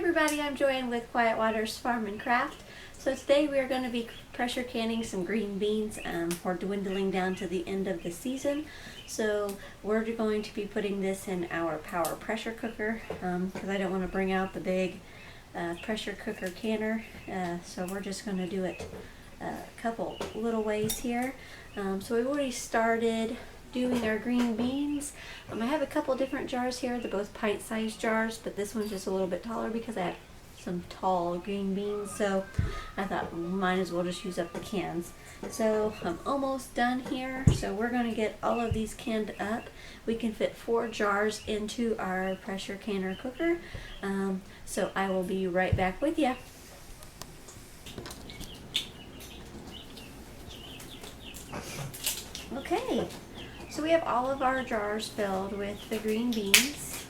everybody, I'm Joanne with Quiet Waters Farm and Craft. So today we are going to be pressure canning some green beans. We're dwindling down to the end of the season, so we're going to be putting this in our power pressure cooker because I don't want to bring out the big pressure cooker canner, so we're just going to do it a couple little ways here. So we've already started doing our green beans. I have a couple different jars here. They're both pint-sized jars, but this one's just a little bit taller because I have some tall green beans, so I thought might as well just use up the cans. So I'm almost done here, so we're going to get all of these canned up. We can fit 4 jars into our pressure canner cooker, so I will be right back with you. Okay, so we have all of our jars filled with the green beans.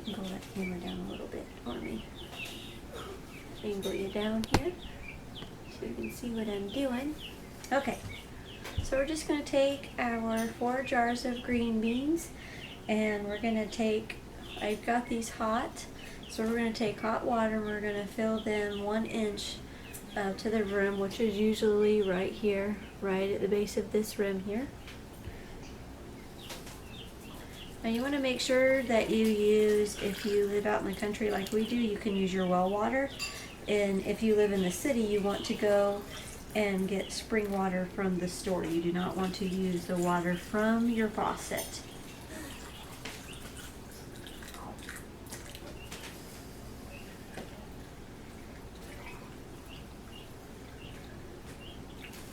Go that camera down a little bit for me. Angle you down here so you can see what I'm doing. Okay, so we're just going to take our 4 jars of green beans and we're going to take, I've got these hot, so we're going to take hot water and we're going to fill them 1 inch to the rim, which is usually right here, right at the base of this rim here. Now you want to make sure that you use, if you live out in the country like we do, you can use your well water. And if you live in the city, you want to go and get spring water from the store. You do not want to use the water from your faucet.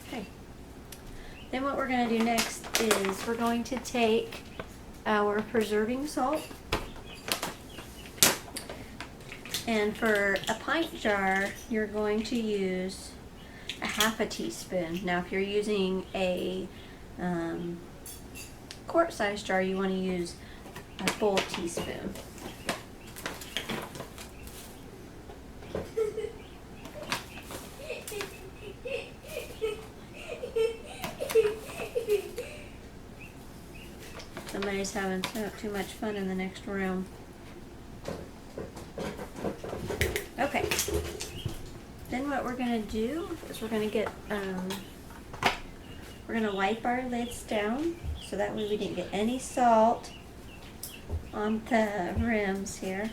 Okay. Then what we're going to do next is we're going to take our preserving salt, and for a pint jar you're going to use a half a teaspoon. Now if you're using a quart size jar, you want to use a full teaspoon. Somebody's having too much fun in the next room. Okay. Then what we're going to do is we're going to get, we're going to wipe our lids down so that way we didn't get any salt on the rims here.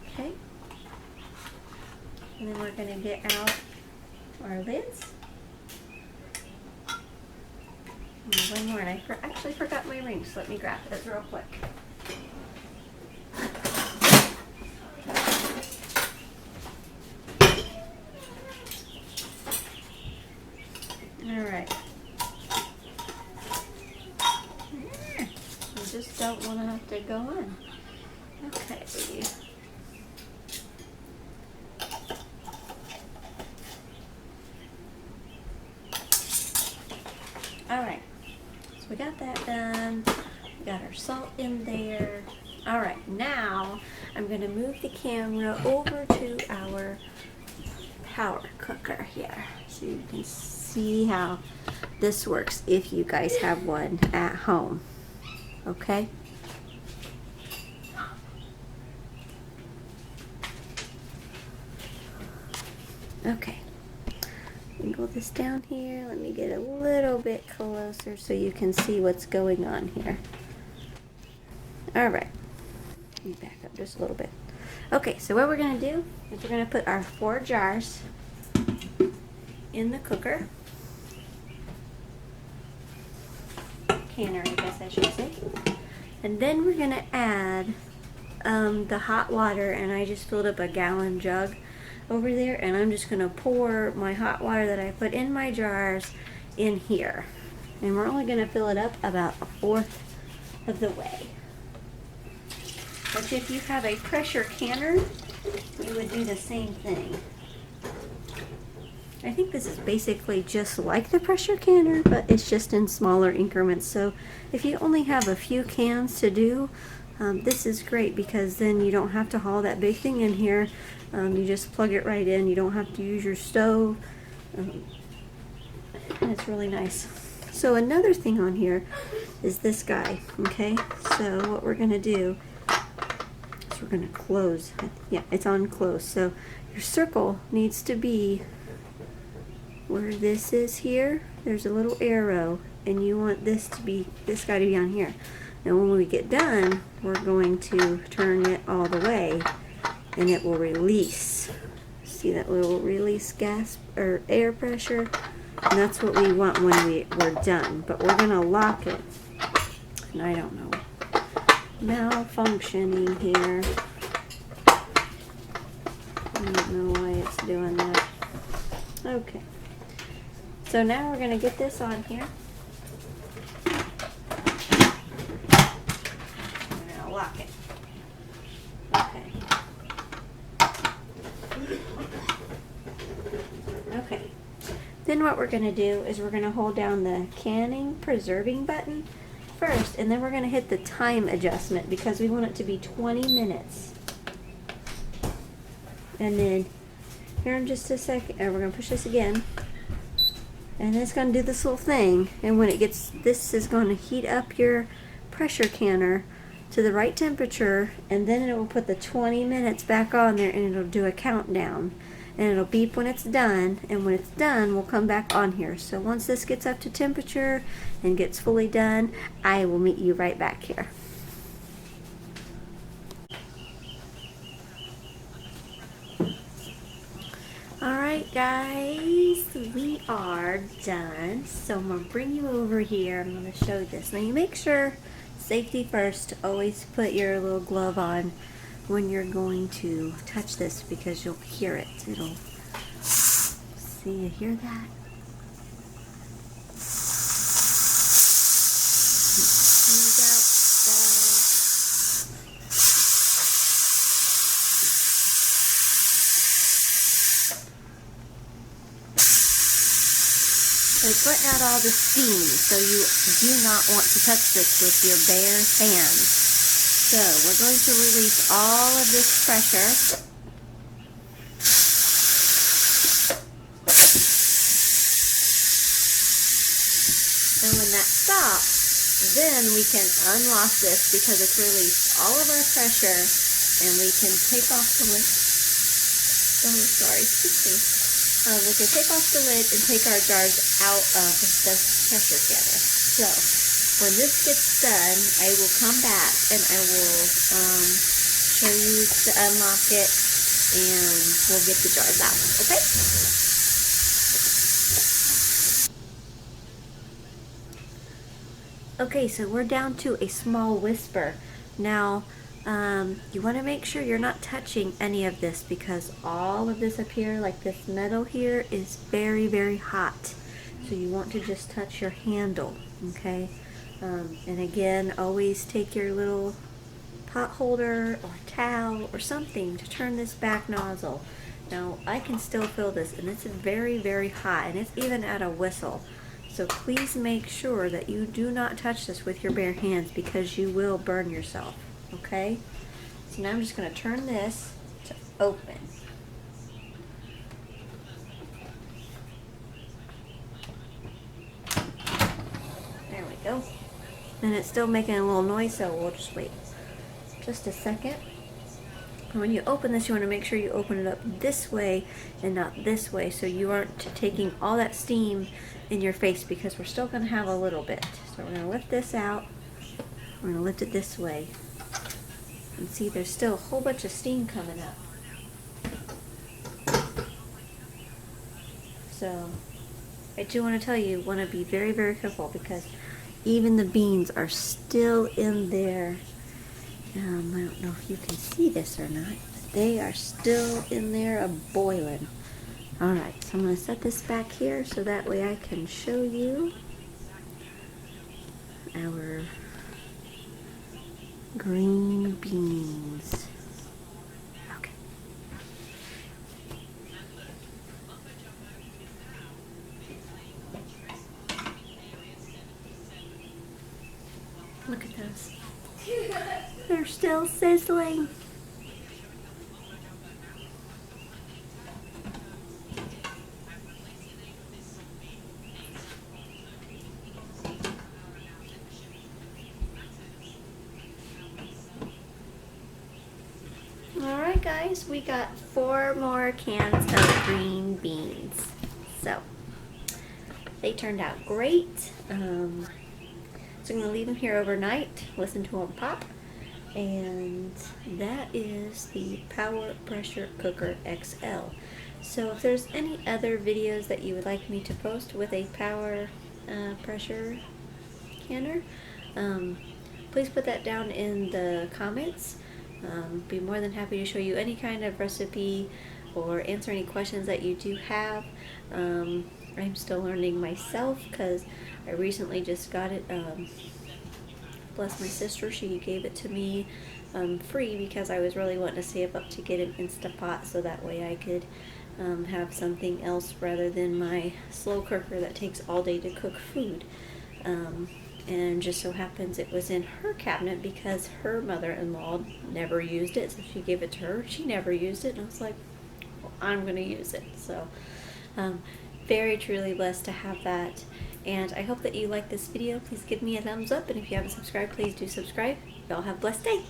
Okay. And then we're going to get out our lids. And one more, and I actually forgot my rings. Let me grab it real quick. Alright. You just don't want to have to go on. Okay. Alright, so we got that done, we got our salt in there. Alright, now I'm going to move the camera over to our power cooker here so you can see how this works if you guys have one at home. Okay? Okay. Angle this down here. Let me get a little bit closer so you can see what's going on here. Alright. Let me back up just a little bit. Okay, so what we're going to do is we're going to put our 4 jars in the cooker. Canner, I guess I should say. And then we're going to add the hot water, and I just filled up a gallon jug over there, and I'm just going to pour my hot water that I put in my jars in here, and we're only going to fill it up about 1/4 of the way. But if you have a pressure canner, you would do the same thing. I think this is basically just like the pressure canner, but it's just in smaller increments. So if you only have a few cans to do, this is great because then you don't have to haul that big thing in here. You just plug it right in. You don't have to use your stove. And it's really nice. So another thing on here is this guy, okay? So what we're gonna do is we're gonna close. Yeah, it's on close. So your circle needs to be where this is here. There's a little arrow, and you want this guy to be on here. And when we get done, we're going to turn it all the way, and it will release. See that little release gas or air pressure? And that's what we want when we're done. But we're gonna lock it. And I don't know. Malfunctioning here. I don't know why it's doing that. Okay. So now we're gonna get this on here. We're gonna lock it. Okay. Okay. Then what we're going to do is we're going to hold down the canning preserving button first, and then we're going to hit the time adjustment because we want it to be 20 minutes. And then here in just a second, we're going to push this again, and it's going to do this little thing, and when it gets, this is going to heat up your pressure canner to the right temperature, and then it will put the 20 minutes back on there, and it'll do a countdown. And it'll beep when it's done, and when it's done, we'll come back on here. So once this gets up to temperature and gets fully done, I will meet you right back here. Alright guys, we are done. So I'm going to bring you over here. I'm going to show this. Now you make sure, safety first, always put your little glove on when you're going to touch this because you'll hear it. It'll, see, you hear that? So it's letting out all the steam, so you do not want to touch this with your bare hands. So we're going to release all of this pressure. And when that stops, then we can unlock this because it's released all of our pressure, and we can take off the lid. Oh, sorry, excuse me. We can take off the lid and take our jars out of the pressure canner. So when this gets done, I will come back and I will show you to unlock it, and we'll get the jars out, okay? Okay, so we're down to a small whisper. Now, you want to make sure you're not touching any of this because all of this up here, like this metal here, is very, very hot. So you want to just touch your handle, okay? And again, always take your little pot holder or towel or something to turn this back nozzle. Now, I can still feel this, and it's very, very hot, and it's even at a whistle. So please make sure that you do not touch this with your bare hands because you will burn yourself, okay? So now I'm just going to turn this to open. There we go. And it's still making a little noise, so we'll just wait just a second. And when you open this, you want to make sure you open it up this way and not this way, so you aren't taking all that steam in your face, because we're still going to have a little bit. So we're going to lift this out. We're going to lift it this way. And see, there's still a whole bunch of steam coming up. So I do want to tell you, want to be very, very careful because even the beans are still in there. I don't know if you can see this or not, but they are still in there boiling. Alright, so I'm going to set this back here so that way I can show you our green beans. Okay. Look at those. They're still sizzling. guys, we got 4 more cans of green beans. So they turned out great. So I'm going to leave them here overnight, listen to them pop. And that is the Power Pressure Cooker XL. So if there's any other videos that you would like me to post with a power pressure canner, please put that down in the comments. Be more than happy to show you any kind of recipe or answer any questions that you do have. I'm still learning myself because I recently just got it. Bless my sister, she gave it to me free because I was really wanting to save up to get an Instapot so that way I could have something else rather than my slow cooker that takes all day to cook food. And just so happens it was in her cabinet because her mother-in-law never used it, so she gave it to her. She never used it, and I was like, well, I'm going to use it. So very truly blessed to have that. And I hope that you like this video. Please give me a thumbs up, and if you haven't subscribed, please do subscribe. Y'all have a blessed day.